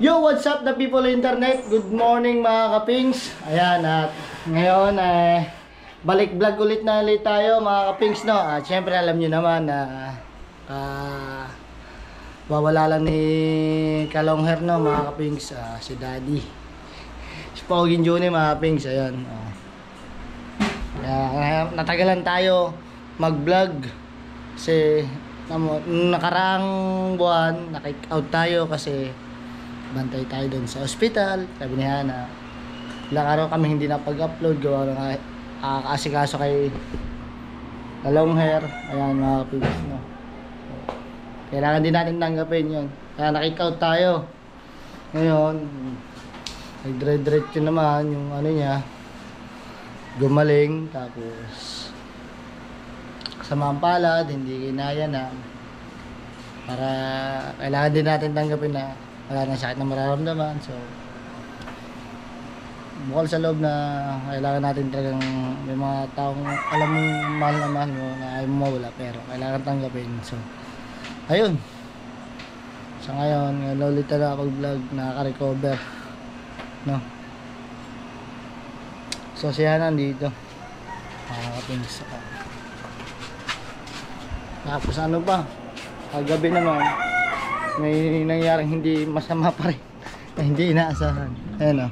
Yo, what's up the people internet? Good morning mga kapings. Ayan, at ngayon balik vlog ulit tayo mga kapings, no? At syempre alam nyo naman na wawala lang ni Kalongher, no mga kapings, si Daddy. Si Poging Juni mga kapings, ayan. Kaya natagalan tayo mag vlog kasi nakaraang buwan nakik out tayo kasi bantay tayo doon sa ospital. Sabi niya na ilang araw kami hindi napag-upload gawa ng asikaso kay Kalongher. Ayan mga kapits, no? Kailangan din natin tanggapin yun. Kaya nakik-out tayo. Ngayon nagdire-diretso naman yung ano niya, gumaling. Tapos kasamaang palad, hindi kinaya na. Para kailangan din natin tanggapin na wala nang sakit na mararamdaman. So bukal sa loob na kailangan natin talagang may mga taong alam mong mahal na mahal mo na ayaw mo mawala pero kailangan tanggapin. So ayun, sa ngayon ulit na ako vlog, nakaka-recover, no? So siya nandito makakapins ako. Tapos ano pa, kagabi naman may nangyaring hindi masama pa rin na hindi inaasahan. Ayan o,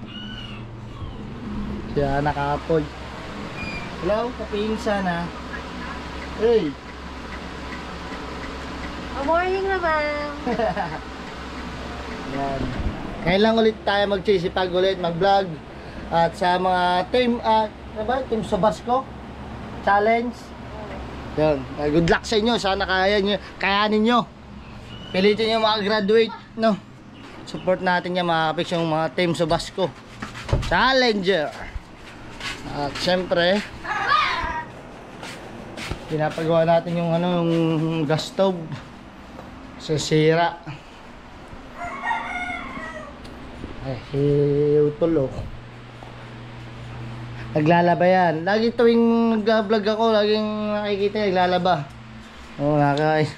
siya nakaapoy. Hello, kapinsan ha. Hey, good morning naman. yan. Ngayon lang ulit tayo magsisipag ulit mag vlog. At sa mga team team Sobasco challenge, yun, good luck sa inyo. Sana kayanin nyo. Pilitin nyo makagraduate, no? Support natin yan mga kapiks, yung mga team Sobasco Challenger. At syempre pinapagawa natin yung ano, yung gas stove sisira. Utol oh. Naglalaba yan. Lagi tuwing nag-vlog ako, laging nakikita naglalaba. Oo, nakakain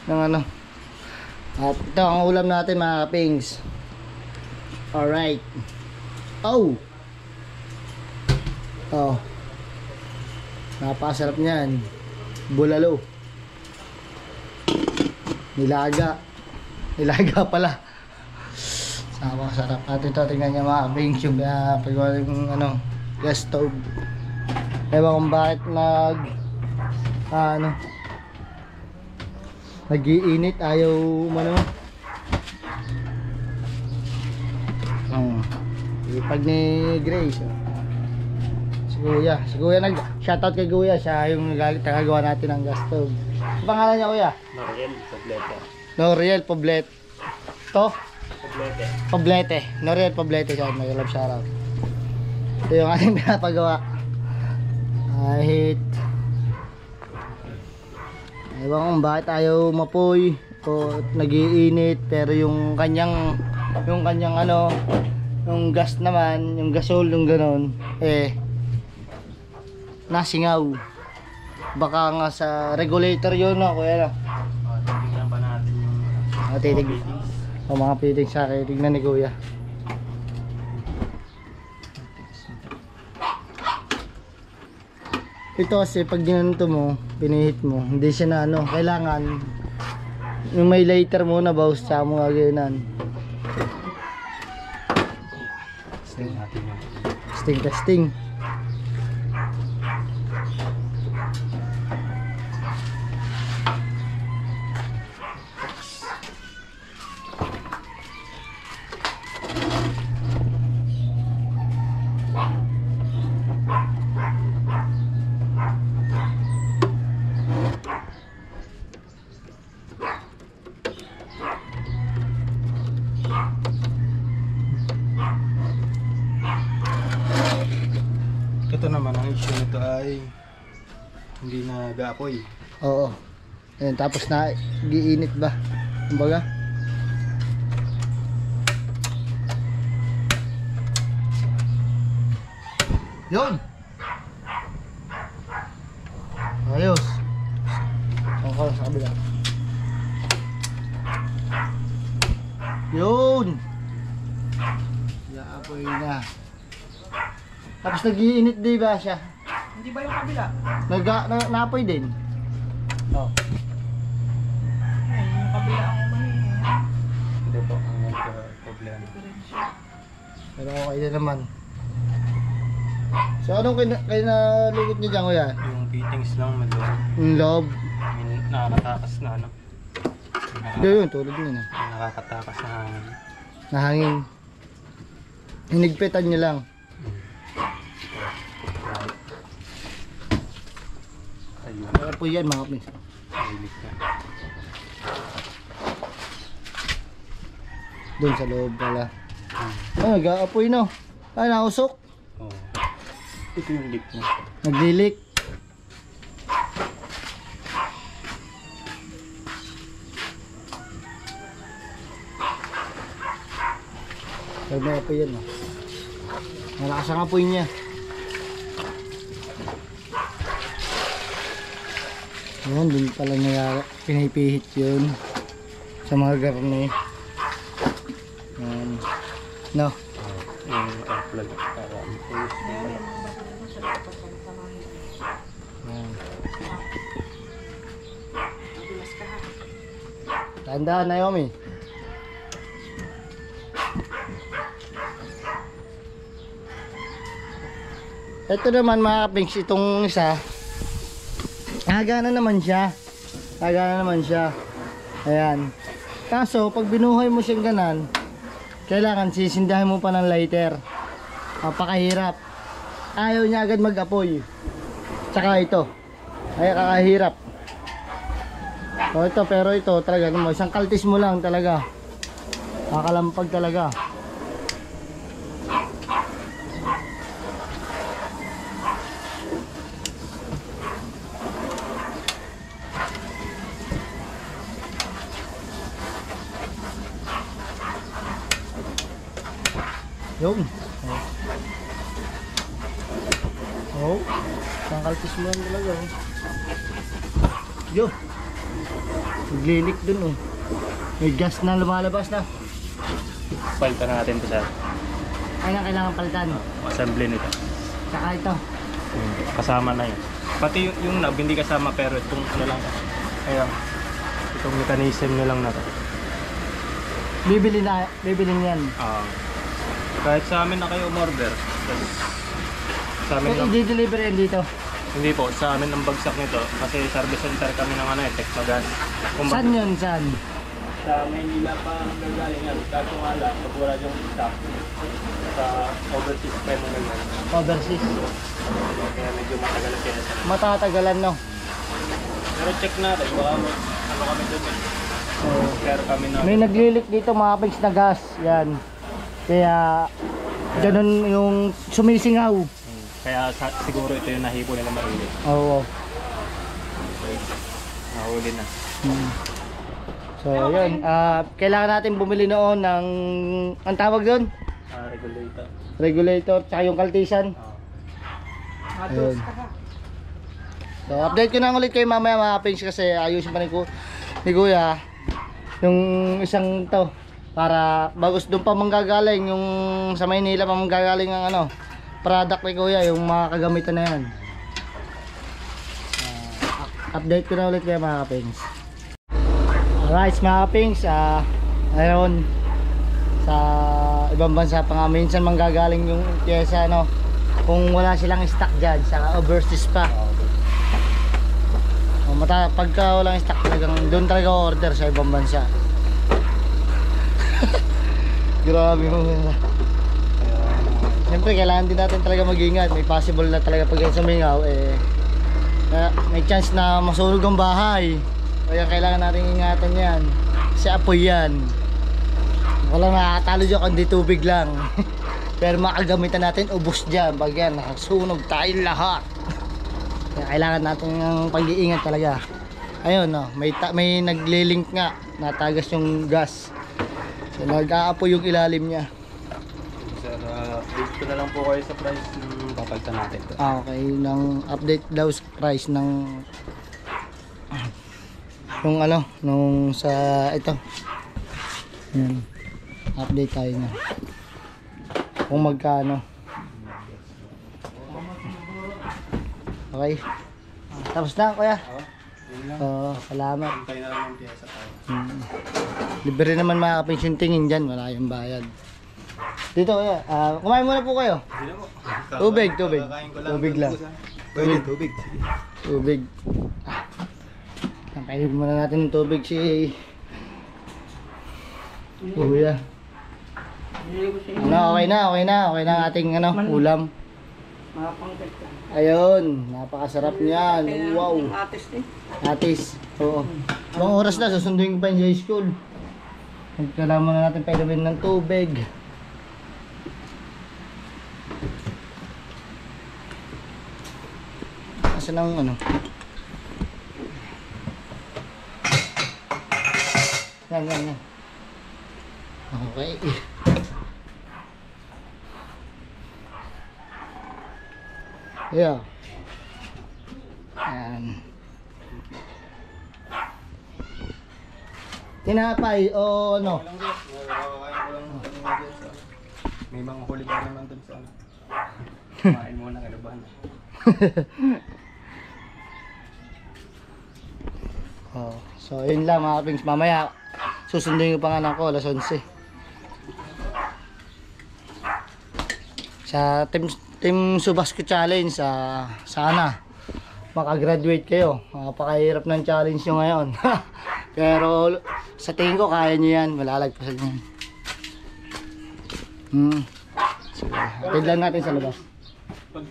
ng ano. At ito ang ulam natin mga kapings. Alright. Oh, napakasarap niyan. Bulalo. Nilaga pala. Napakasarap. At ito, tingnan niya mga kapings, yung pagawa yung ano, gas stove. Ewan kung bakit nag-iinit, ayaw umano. Ipag ni Grace. Si Kuya shoutout kay Kuya, siya yung tagagawa natin ng gas stove. Ang pangalan niya, Kuya? Noriel Poblete. To? Poblete. Noriel Poblete siya. May love shoutout. Ito yung ating pinapagawa. Kahit ewan kung bakit ayaw mapoy o nag-iinit, pero yung kanyang ano, yung gas naman, yung gasol, yung ganon, nasingaw. Baka nga sa regulator yun, no, Kuya, no? Titignan pa natin yung mga fittings sa akin. Tignan ni Kuya. Ito kasi pag ginanto mo, pinihit mo, hindi siya na ano, kailangan yung may lighter muna bawas sa mo gagayanan. Testing. ito naman, ang issue nito ay hindi nag-aapoy. Oo. Ayun, tapos na giinit ba? Kumbaga. Yun. Ayos. Okay, sa kabila. Yun. Nag-aapoy na. Tapos nag-iinit di ba siya? Hindi ba yung kabila? Naapoy din. Oh. Ay, yung kabila ako mahihinga. Hindi po ang problema. Pero okay na naman. So anong kinalugot niyo dyan kuya? Yung fittings lang maluwag. Yung loob. Yung nakakatakas na ano. Yun, tulad nyo na. Yung nakakatakas na hangin. Nahangin. Hinigpitan nyo lang. Ayun. Pero po yan mga kapis. Mahilig na. Doon sa loob pala. Ah, nag-aapoy no. Ah, nausok. Oo. Ito yung leak niya. Naglilik. Pero may apoy yan, no? Malakas ang apoy niya. Ayan, dun pala niya pinipihit yun sa mga garne. Ayan. No? Yung plug para Ayan. Tandaan, Naomi. Ito naman mga kapings, itong isa nagana naman siya. Nagana naman siya. Ayan. Kaso pag binuhay mo siyang ganan, kailangan sisindahin mo pa ng lighter. Napakahirap. Ayaw niya agad mag-apoy. Tsaka ito ay kakahirap. So ito, pero ito talaga naman, isang kaltis mo lang talaga, kakalampag talaga. Yun. Oh. Isang kaltis mo lang talaga. Oh. Yun. Naglilik dun oh. May gas na lumalabas na. Palitan natin ito sa Ay na kailangan palitan. assembly nito. Tsaka ito. Kasama na yun. Pati yung knob hindi kasama pero itong ano lang. Ayan. Itong mechanism nyo lang na to. Bibili niyan. Kahit sa amin na kayo umorder. Sa amin So lang. i-deliver yan dito. Hindi po, sa amin ang bagsak nito. Kasi service center kami ng ano Texmagas. Saan yun? Saan? Sa Maynila pa nagaling yan. Kaso nga lang, pag wala yung stock sa overseas pa yung ganyan. Overseas. Kaya medyo matagal siya. Matatagalan no. Pero check natin, baka ano kami doon eh. So, Pero kami na. may naglilik dito mga pigs na gas. Yan. Kaya ganun yung sumisingaw. Kaya siguro ito yung nahipo nila marili. Oo. Nahuli na. So yun, kailangan natin bumili noon ng, ang tawag doon? Regulator. Regulator, tsaka yung kaltisan. Ayun. So update ko na ulit kayo mamaya mga pigs kasi ayusin pa ni Kuya yung isang to. Para bagos doon pa manggagaling yung sa Maynila pa manggagaling ang ano product ni Kuya, yung mga kagamitan na yan. Update ko na ulit kayo mga kapings. Alright mga kapings, ayun sa ibang bansa pa nga minsan manggagaling yung pyesa no, kung wala silang stock dyan sa overseas pa. Pagka walang stock talagang doon talaga order sa ibang bansa. Grabe mo. Siyempre kailangan din natin talaga mag-ingat. May possible na talaga pag sumingaw may chance na masunog ang bahay. Kaya kailangan natin ingatan yan. Kasi apoy yan. Walang nakakatalo dyan kundi tubig lang. Pero makagamitan natin ubos dyan. Pag yan nakasunog tayong lahat. Kaya kailangan natin ng pag-iingat talaga. Ayun no, may naglilink nga. Natagas yung gas. So nag-aapoy yung ilalim niya. Sir, update ko na lang po kayo sa price ng papalitan natin to. Okay, ng update daw sa price ng yung ano, nung sa ito. Yan. Update tayo na. kung magkano. Okay. Tapos na, kuya. Oo, salamat. Hintay na lang ng piyesa tayo. Libre naman mga kapings yung tingin dyan, wala yung bayad. Dito kuya, kumain muna po kayo. Hindi na po. Tubig. Kakain ko lang. Tubig lang. Pwede, tubig. Tubig. Kainin muna natin ng tubig si kuya. Okay na ang ating ulam. Mga pangkat ka. Ayun, napakasarap niyan. Wow. Atis eh. Atis. Oo. Ibang oras na, susunduin ko pa yung high school. Kailangan muna natin painumin ng tubig. Asan ang Yan. Okay. Yeah. Ayan. Tinapay o ano? Walang gas. Kakain ko lang ng gas. May mga huli pa naman dun sa ano. Kumain muna kalaban. Oh, so yun lang mga kapings, mamaya susunduin ko pangalan ko alas 11 sa team Subasco Challenge. Sana makagraduate kayo. Napakahirap ng challenge nyo ngayon. Pero sa tingin ko kaya nyo yan, malalagpasan nyo. Sige, atid lang natin sa labas. Pag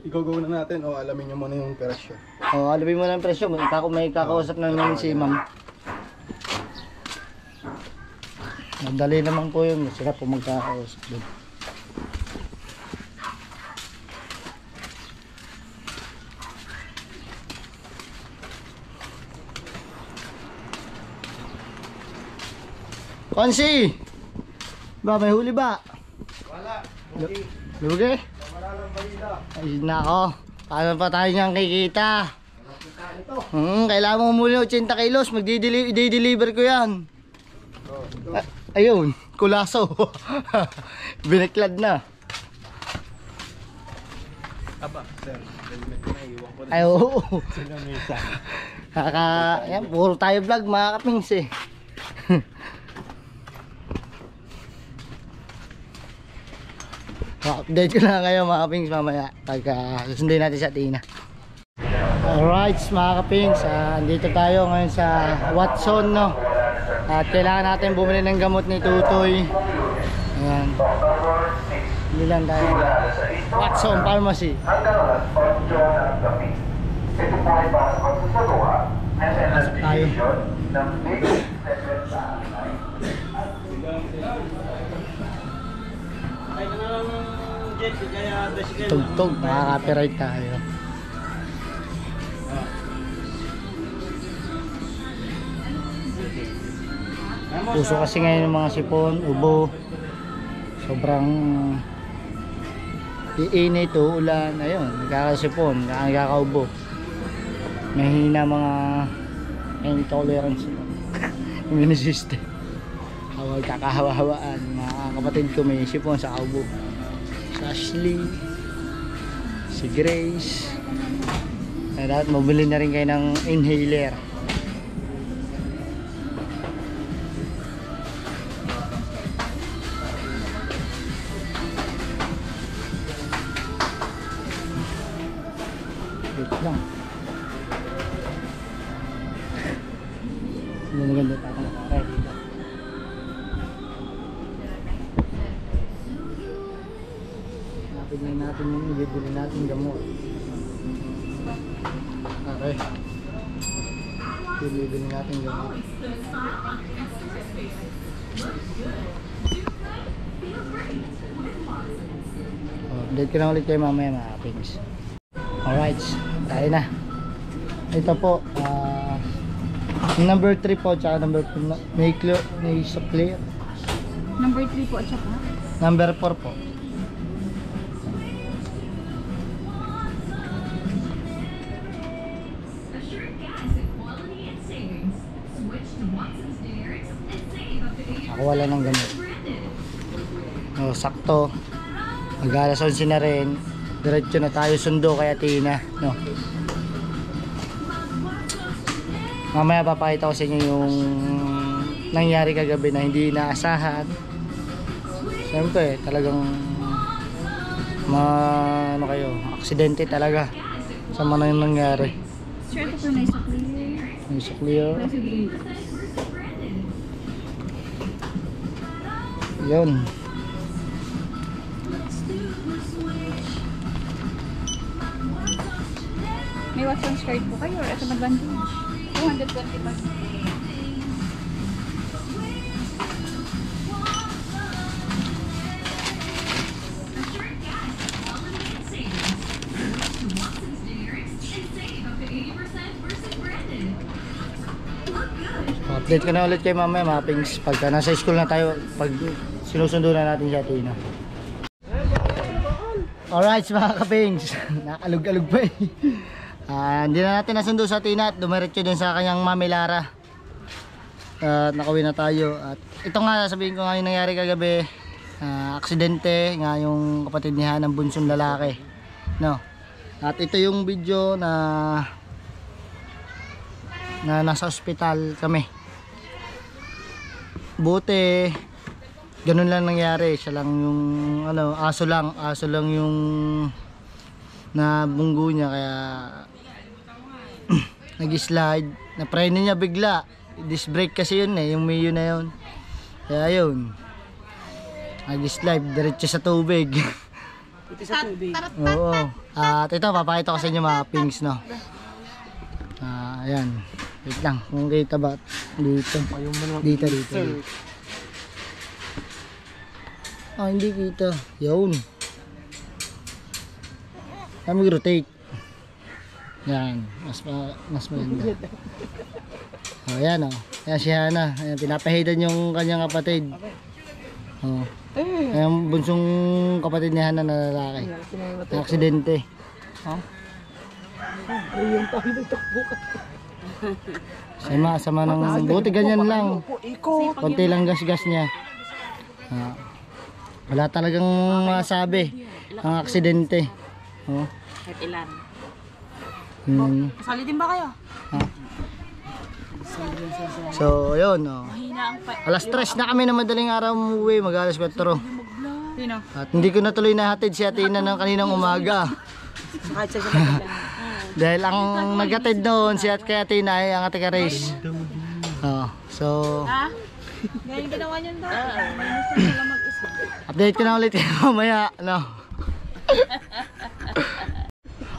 i-go na natin, alamin nyo muna yung presyo. Alamin mo na ang presyo. May kakausap namin si ma'am. Madali naman po yun. Sila po magkakausap doon. Konsi! Ba, may huli ba? Wala. Lugi? Wala lang balita. Ay, nako. Paano pa tayo niyang kikita? Kailangan mo muli 80 kilos. Mag-deliver ko yan. Ayun, kulaso. Biniklad na. Aba, sir. Helmet ko na, iwan ko na. Ay, oo. Sila may isa. Yan, puro tayo vlog mga kapings eh. Update ko na kayo mga kapings mamaya pagka susundin natin sa Tina. Alright mga kapings, andito tayo ngayon sa Watson, no? At kailangan natin bumili ng gamot ni Tutoy. Ayan. Bilan tayo. Watson Pharmacy. Pasok tayo. Tugtog, makaka-copyright tayo. Puso kasi ngayon ng mga sipon, ubo. Sobrang iinit, ulan, ayun, nagkakasipon, nagkakaubo. Mahina mga intolerance, immune system. Kakahawa-hawaan, mga kapatid ko may sipon sa kaubo. Si Ashley, si Grace. Dapat mabili na rin kayo ng inhaler. Wait lang. Hindi maganda pa ako nakaray dito. Napignan natin yung ibibili natin gamot. Okay. Ibibili natin gamot. Update ko na ulit kayo mamaya mga kapings. Alright, tayo na. Ito po, number 3 po, tsaka number 4, may isa clear. Number 3 po at saka? Number 4 po. Ako wala ng gamit. Sakto. Mag-alas 11 na rin. Diretso na tayo sundo kay Athena, no? Mamaya papakita ko sa inyo yung nangyari kagabi na hindi inaasahan. Siyempre, talagang ano kayo, aksidente talaga. Sama na yung nangyari. Sure, ito po na isa clear. May clear. Nasa green. Yun. May Watson skirt po kayo or ito advantage? 220 pa. Update ko na ulit kay mamaya mga pings. Pagka nasa school na tayo, pag sinusundo na natin si Athena. Alright mga kapings. Nakalug-alug pa eh. Hindi na natin nasundo sa Athena at dumiretso din sa kanyang Mami Lara. At nakauwi na tayo. At ito nga sabihin ko nga yung nangyari kagabi. Aksidente nga yung kapatid niya ng bunsong lalaki. No. At ito yung video na nasa ospital kami. Buti ganun lang nangyari. Siya lang yung aso lang yung nabunggo niya kaya nag-slide. Na-preno niya bigla. Disc brake kasi yun yung Mio na yun. Kaya yun. Nag-slide diretso sa tubig. Ito sa tubig. Oo. At ito papakita ko sa inyo mga pings, no. Ayan. Wait lang, kung kita ba dito. Dito. Hindi kita. Yun. Kami rotate. Yan, mas maganda. Ayan Ayan si Hana. Ayan, pinapahidan yung kanyang kapatid. Ayan, bunsong kapatid ni Hana na lalaki. Na aksidente. Ayun tayo nagtakbo ka. Sama ng buti ganyan lang. Ikot. Konti lang gas niya. Wala talagang masabi ang aksidente. Kahit ilan. Kasali din ba kayo? So, yun. Alas 3 na kami na madaling araw umuwi. Mag-alas 4. Sino? At hindi ko na tuloy nahatid si Athena ng kaninang umaga. Kahit sa gabi. Dahil ang naghatid doon si Athena ay ang Ate Caris. So, Ngayon ginawa niyo daw. Minus na sila mag-isa. update ko na ulit kayo mamaya.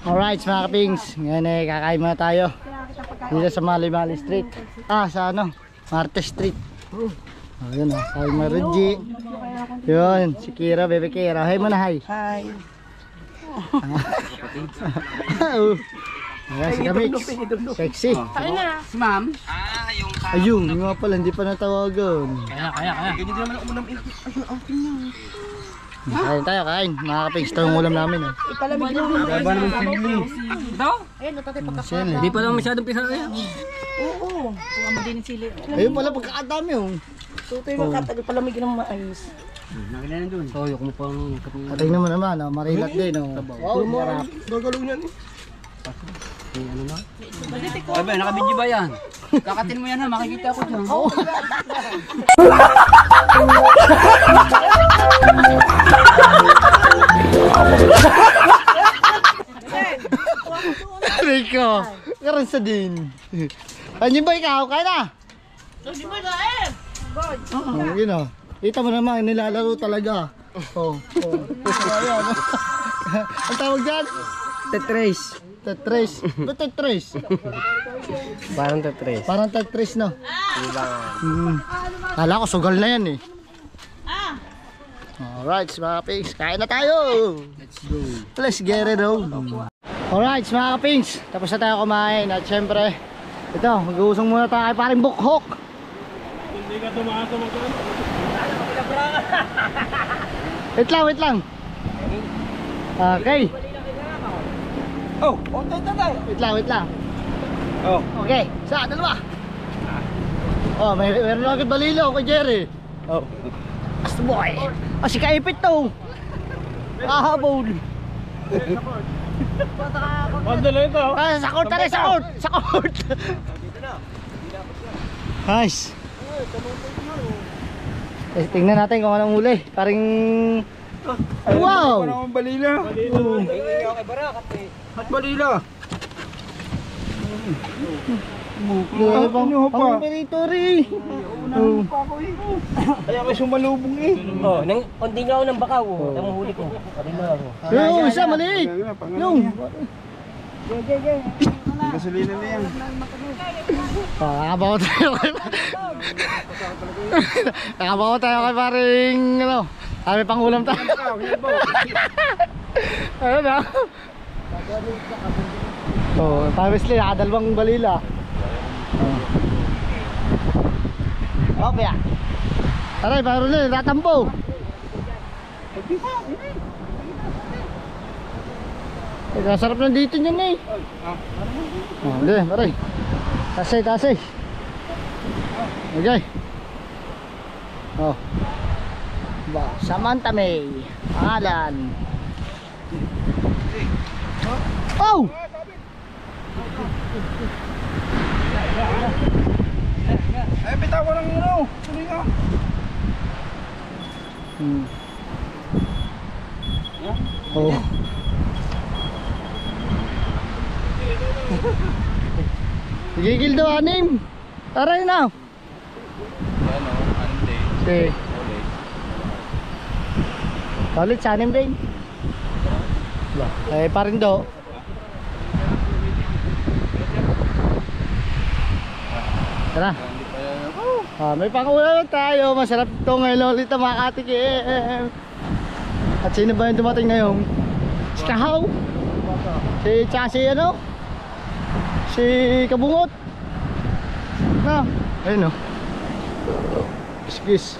Alright mga kapings. Ngayon kakain muna tayo. Dito sa Mali Street. Sa Marte Street. Yun sabi mo Reggie. Yun, si Kira, Bebe Kira. Hi muna, hi. Hi. Ayan si Kamix. Sexy. Kain na. Si ma'am. Ayun, yung nga pala, hindi pa natawagan. Kaya. Ganyan din naman ang ulam. Kain tayo, kain. Mga kapings, ito yung ulam namin. Ipalamig na. Baba naman sili. Ayun, natatay pagkakata. Hindi pa naman masyadong pisa. Oo. Huwag mo din yung sili. Ayun pala, pagkakadami Tutoy magkatagal palamig ng maayos. Nakilala doon. So, yung pang... Ating naman marilat din. Wow, marap. Gagalaw niyan eh. Ano na? Sabi, nakabidyo ba yan? Kakatin mo yan makikita ko dyan. Rico, karan sa din. Anyo ba ikaw? Kaya na? Hindi mo kain! Yun kita mo naman, nilalaro talaga. Ayan. Ang tawag dyan? Tetris. Tetris. Ba't Tetris? Parang Tetris. Parang Tetris, no? Kala ko sugal na yan eh. Alright mga kapings, kain na tayo! Let's get it on! Alright mga kapings, tapos na tayo kumain at syempre ito, mag-uusong muna tayo kay paring bukhok. Hindi ka tumakas magkano? Wait lang. Okay. Wait lang. Okay, sa dalawa. Meron lang agad balilo kay Jerry. Basta boy. Si Kaipit to. Ahabol. Mandala ito. Ah, sa court tara, sa court. Sa court. Nice. Eh, tingnan natin kung anong huli. Paring... Wow! Ang balila. At balila. Pang territory. Kaya may sumalubong eh. Oh, nang konti nga ako ng bakaw. Ang huli ko. Pari na ako. Yung isa maliit. Yung. Gasolina na yan. Nakabaw tayo kay Nakabaw tayo kay paring ano. Kami pang ulam tayo. Ano na? Oh, Wesley, nakadalawang balila. Oh, kaya. Aray, mayroon na, tatampo. Sarap na dito niyan eh. Oh, hindi, aray. Tasay, tasay. Okay. Oh. Ba, Samantha May. Pangalan. Oh! Ay, bitaw ko ng ano. Tuloy nga. Oh. Gigil daw anim. Aray na. Okay. Ulit sa anim din. Eh pa rin daw. Tara. May pangulam tayo. Masarap ito ngayon ulit ang mga katikim. At sino ba yung dumating ngayon? Si Kahaw. Tsaka si ano? Si Kabungot. Na, ayun o. Kiss.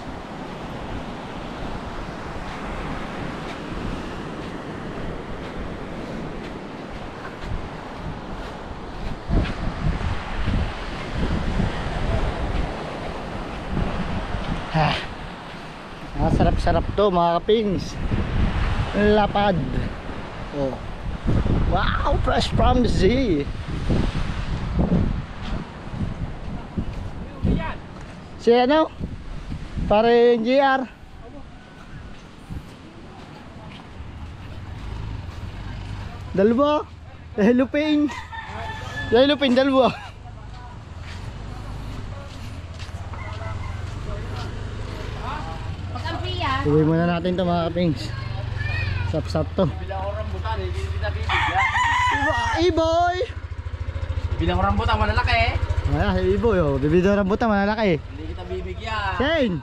Sarap-sarap to mga kapings. Lapad. Oh. Wow, fresh from the sea. Si ano? Pare JR. Dalawa. Lupin. Lupin dalawa. Uwi muna natin to mga kapings. Sap-sap to. Iboy! Bilang rambutan malalaki. Ay, Iboy oh. Bibili ng rambutan malalaki. Hindi kita bibigyan. Shane!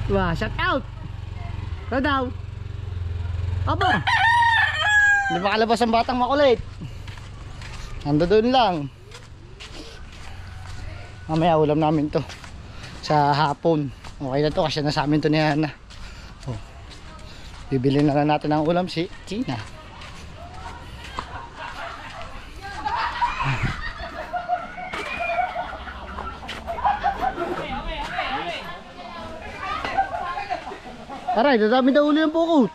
Diba, shout out! Ikaw daw. Aba! Hindi makalabas ang batang makulit. Ando doon lang. Mamaya ulam namin to sa hapon. Okay na to kasi nasa amin to ni Hana. Oh. Bibili na lang natin ng ulam si Tina. Aray, dadami daw uli ang pukot.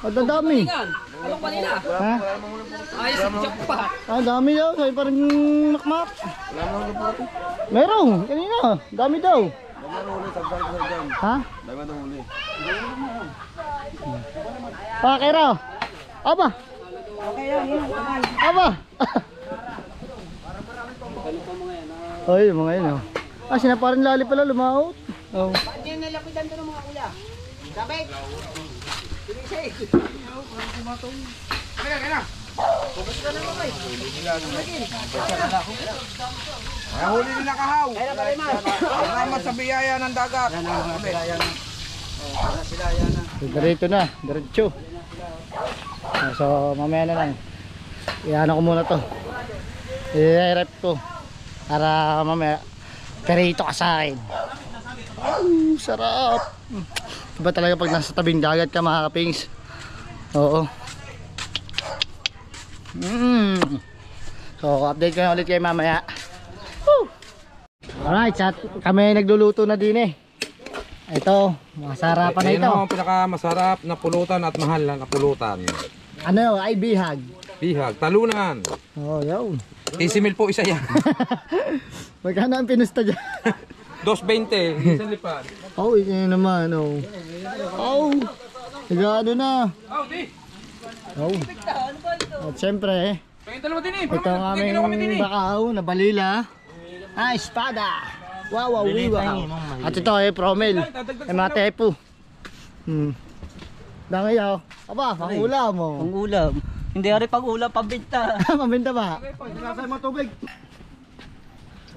Dadami. Anong kanina? Ha? Ayos si Jackpot. Dami daw. Sabi parang makmak. Meron. Kanina. Dami daw. Ha? Pakira. Aba. Aba. Ay, mga yun oh. Ah, sinaparin lali pala lumaot. Oh. Hindi nalapitan to ng mga kuya. Sabay. Ay, huli nila kahaw. Salamat sa biyaya ng dagat. Diretso na, diretso. So mamaya na lang. Iano ko muna to. I-rep ko. Para mamaya perito ka sa akin. Sarap. Iba talaga pag nasa tabing dagat ka mga kapings. Oo. So update ko na ulit kayo mamaya. Woo! Alright, kami nagluluto na din eh. Ito, masarapan na Ayun ito. ang pinakamasarap na pulutan at mahal na pulutan. Ano, ay bihag. Bihag, talunan. Oh, yun. Isimil po isa yan. Magkano ang pinusta dyan? 2.20. Isang lipad. Oh, yun naman, oh. Oh, nagano na. Oh, di. Oh. At syempre, Pagin dalawa din eh. ito ang aming bakaw na balila. Ah, espada. Wow, wow, wow. At ito ay promel. Ay mga tepo. Dangayaw. Aba, ang ulam mo. Ang ulam. Hindi rin pag ulam pambinta. Mabenta ba? Sinasay mo tubig.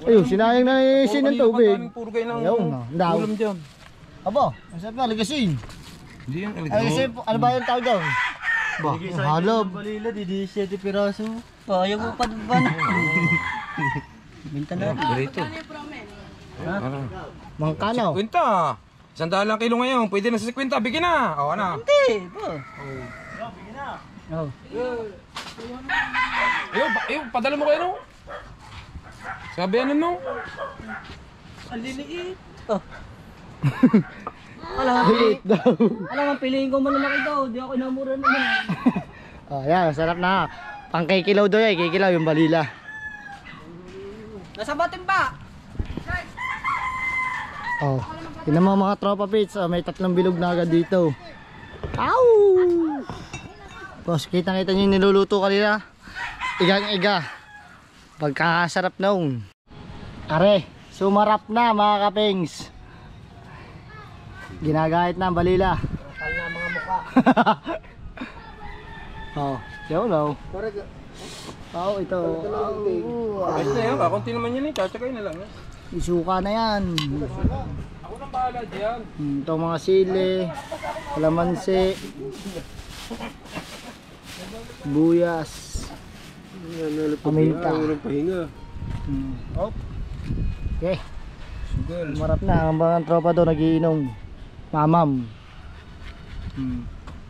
Ayun, sinayang na isin ng tubig. Puro kayo ng Ayun, daw. ulam dyan. Aba, ang sarap na, ligasin. Hindi yan. Ligasin, ano ba yung tawag doon? Ba, halog. Balila, di 7 piraso. Ayaw mo pa ba? Binta na. Dito. Mangkano? Kwenta. 100 lang kilo ngayon. Pwede na sa 50. Bigyan na. O, ano? Hindi. Oh. Ayun, padala mo kayo no? Sabi ano no? Ang liliit. Alam Liit daw. mo, piliin ko malalaki daw. Di ako inamura naman. Oh, yan, sarap na. Pang kikilaw doon yan, kikilaw yung balila. Nasa batin ba? Oh, yun ang mga tropa pits. Oh, may 3 bilog na agad dito. Ow! Boss, kitang-kita nyo yung niluluto kanina. Igang-iga. Pagkakasarap noon. Are, sumarap na mga kapings. Ginagahit na ang balila. Kapal na mga mukha. Oh, yun oh. Oh, ito. Ayun na yan. Kakunti naman yan eh. Tsakay na lang. Isuka na yan. Ako nang bahala dyan. Ito mga sili, kalamansi, buyas, paminta. Oh. Okay. Marap na ang mga tropa doon nagiinom. Mamam.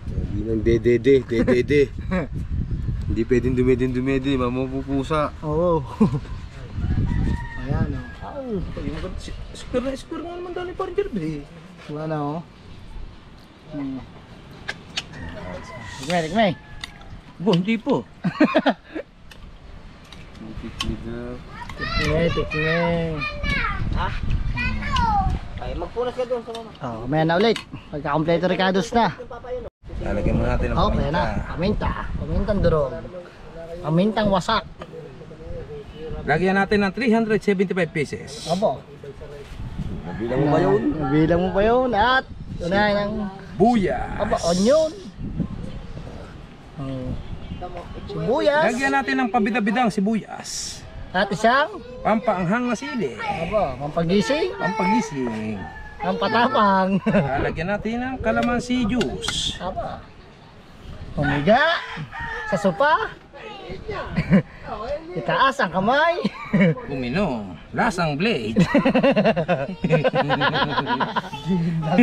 Sabi ng dede. Hindi pwedeng dumedi, mamupupusa. Oo. Ayan oh. Square nga naman dali pa rin dyan. Wala na oh. Tikme. Bo, hindi po. Tikme. Ay, magpunas ka doon sa mama. Oh, may na ulit. Pagka-kompleto Ricardos na. Lalagyan mo natin ng Oh, kaya na. Paminta. Pamintang durog. Pamintang wasak. Lagyan natin ng 375 pieces. Opo. Bilang mo ba yun? Bilang mo pa yun. At unahin ng Buya. onion. Oh. Sibuyas. Lagyan natin ng pabida-bidang sibuyas. At isang Pampaanghang na sili. mampagising. Pampagising. Ang patapang. Lalagyan natin ng kalamansi juice. Umiga. Sa sopa. Itaas ang kamay. Uminom. Lasang blade.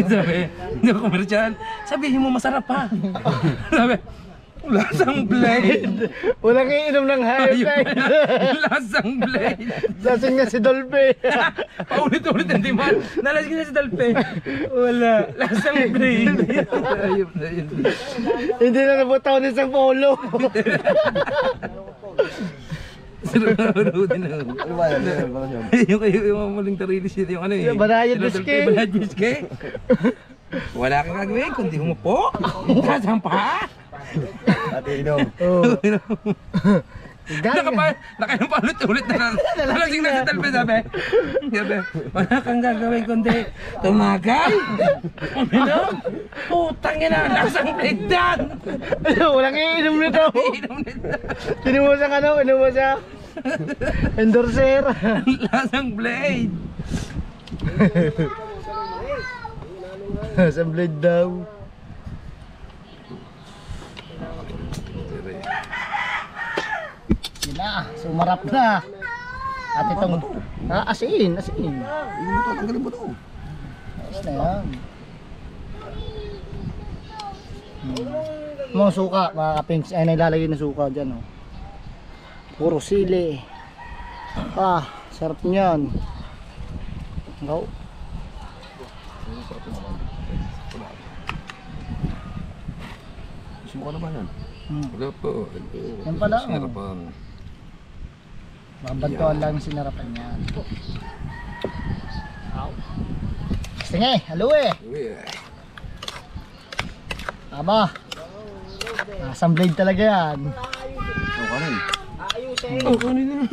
Sabi, hindi ako komersyal. Sabihin mo masarap pa. Sabi, lasang blade. Walang iinom ng high Ayun blood. na, lasang blade. Lasing na si Dolbe. Paulit-ulit ang demand. Nalasing na si Dalpe. Wala. Lasang blade. Ayun na yun. Hindi na nabutaw ng isang polo. Ano ba yan? Yung muling tarilis yun. Yung ano eh. Banayad Sila biske. Dalpe, Banayad biske. Wala kang gagawin kundi umupo. Sasampa. Nakailang paulit-ulit na nalasing na si Dalpe, sabi. Wala kang gagawin kundi tumagal. Uminom. Putang ina, lasang blade dan. Walang iinom nito. Inuwas ang inuwas ang endorser. Lasang blade. Sa blade daw. Yun na, sumarap na. At itong asin. Tanggalin mo to. Ayos na yan. Mga suka, mga kapings. Ay, nailalagay na suka dyan. Oh. Puro sili. Sarap niyan. Oh. Gusto mo ka naman yan? Wala po. Yan pala, oh. Sinarapan. Makabantuan lang yung sinarapan niya. Sige, halo eh. Aba. Asang blade talaga yan. Ang kanin. Oh, kanina.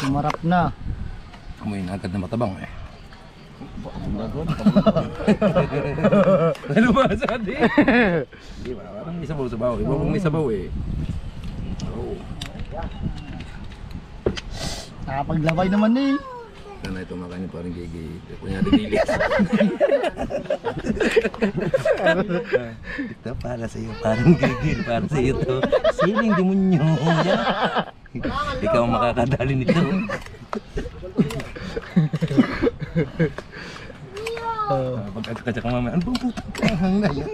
Sumarap na. Amoy na agad na matabang eh. Ano ba sa atin? Hindi ba? Parang may sabaw-sabaw. Iba pong may sabaw eh. Oo. Nakapaglabay naman eh. Sana ito makanin parang gigi. Kunyari dilis. Ito para sa iyo, parang gigil. Para sa iyo to. Siling demonyo. Ikaw ang makakadali nito. Pagkakadya ka mamaya, ano bang putang kahang na yan?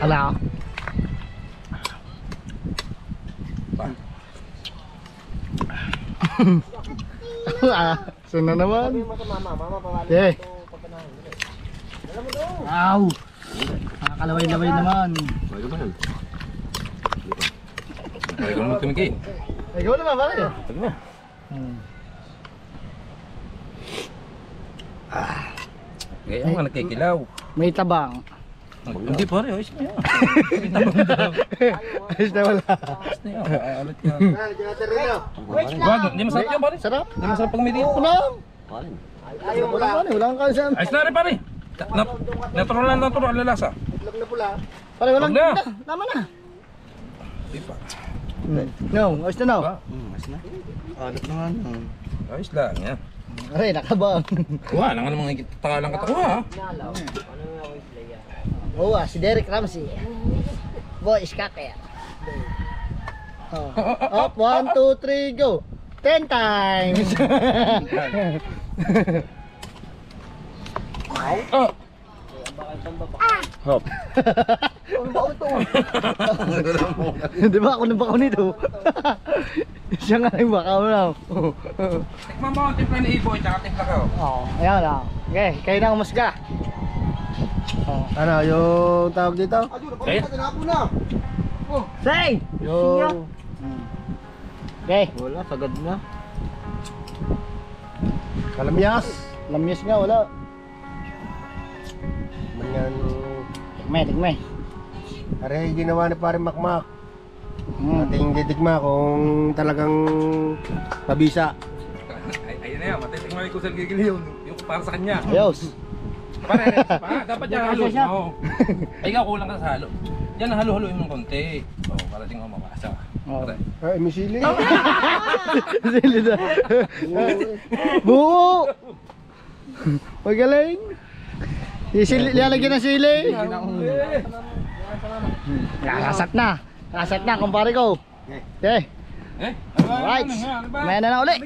Ala. Sana naman. Okay. Wow. Nakakalaway-laway naman. Bago ba yan? Bago naman kami kayo. Ikaw naman, bakit? Bago na. Ngayon nga nakikilaw. May tabang. Hindi pare, ayos na yan. Ayos na wala. Ayos na yan. Alat yan. Wag, hindi masarap yan pare. Sarap. Hindi masarap pag may dito. Wala. Wala ka walang kalsyan. Ayos na rin pare. Natural lang natural ang lalasa. Pare, walang Wag na. Tama na. Di pa. No, ayos na no. Ayos na. Alat na nga na. Ayos lang yan. Aray, nakabang. Wala nga namang takalang katawa ha. Oo si Derek Ramsey. Boy Scatter. Oh. Up, 1, 2, 3, go. 10 times. Oh. Hop. Di ba ako nabakaw nito? Siya nga yung bakaw na. Tikman mo ang timpla ni Iboy tsaka timpla ko. Oo, ayan na. Okay, kayo na umusga. Ano, yung tawag dito? Eh? Say! Yung... Okay. Wala, sagad na. Lamyas. Lamyas nga, wala. Manyan. Tigme. Aray, ginawa ni pare Makmak. Mm. Ating didigma kung talagang mabisa. Ayun na yan, matitikman ko sa gigil yun. Yung para sa kanya. Ayos. Pare, dapat yan halo. Oo. Ay, ikaw kulang ka sa halo. Yan, halo-haloin mo ng konti. Oo, para din ako mabasa. Oo. Pare. Ay, misili. Sili na. Buo! Magaling. Lalagyan ng sili. Kasat na. Kasat na, kumpare ko. Okay. Eh? Alright. May na uli.